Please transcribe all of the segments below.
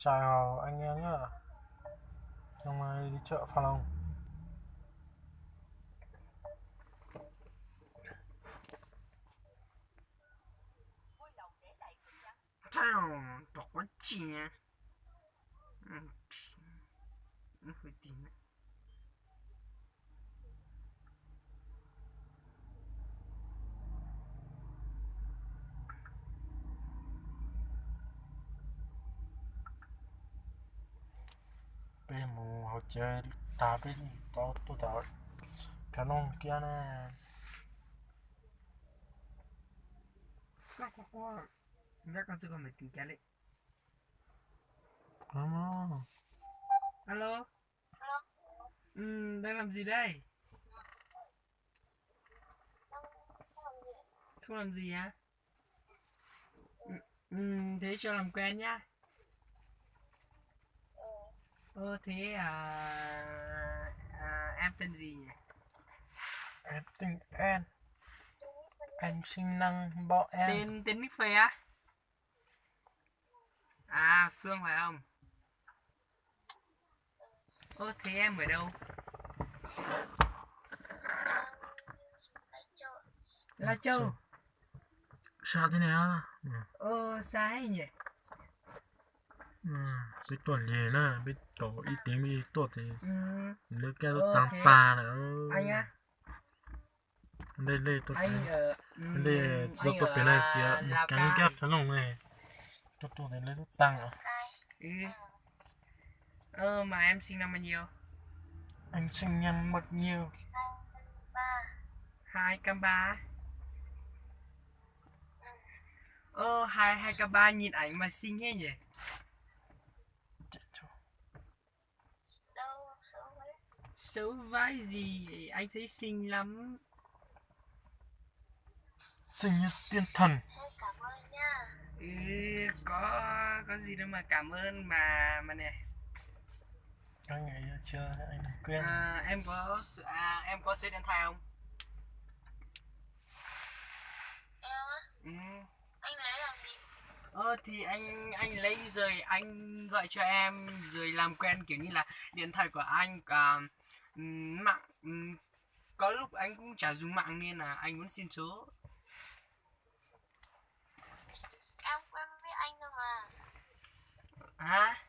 Chào anh em nhá. Hôm nay đi chợ Pha Long. Chào, có chè. Nó hơi tím. Bây giờ một hồi chơi ta biết tao tôi tao Pha Long kia nè. Có. Các con sư con phải tìm cái đấy. Alo. Đang làm gì đây? Không làm gì á? Thế cho làm quen nhá. Thế em tên gì nhỉ? Em tên An. Anh sinh năng bọn em. Tên nick phê á? À, Phương phải không? Thế em ở đâu? Lai Châu. Sao thế nào? Xa hay nhỉ? Biết tuần gì nè, biết tổ y tín biết tốt thì lấy cái tăng Thế ta nè. anh á? Đây tôi Anh ở đây do tôi phía này kìa một cái ghép Pha Long này. Tôi để lấy tăng à? Mà em sinh năm bao nhiêu? Anh sinh năm bao nhiêu? 2k3. 2k3 nhìn ảnh mà xinh thế nhỉ? Xấu vãi gì, anh thấy xinh lắm. Sinh như tiên thần. Cảm ơn nha. Có gì đâu mà cảm ơn mà nè. Anh ấy chưa anh quên. Em có số điện thoại không? Em á? Anh lấy làm gì? Thì anh lấy rồi anh gọi cho em rồi làm quen, kiểu như là điện thoại của anh mạng có lúc anh cũng chả dùng mạng nên là anh muốn xin số. Em quen với anh thôi mà. Hả?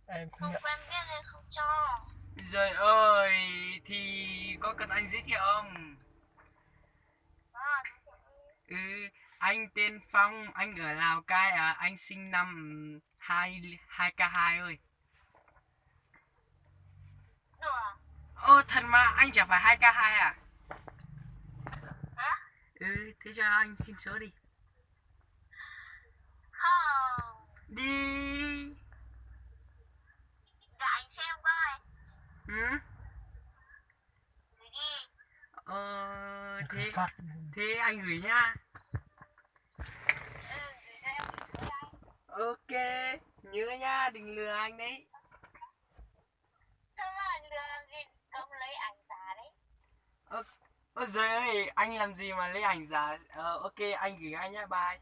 Em không quen biết nên không cho. Rồi thì có cần anh giới thiệu không? Anh tên Phong, anh ở Lào Cai à, anh sinh năm 2k2 ơi. Thật mà, anh chả phải 2k2 à? Hả? Thế cho anh xin số đi. Không. Đi. Để anh xem coi. Gửi đi. Thế anh gửi nhá. Gửi cho em số đây. Ok, nhớ nha, đừng lừa anh đấy. Sao mà anh lừa làm gì, không lấy ảnh giả đấy. Rồi ơi, anh làm gì mà lấy ảnh giả. Ok, anh gửi anh nhá, bye.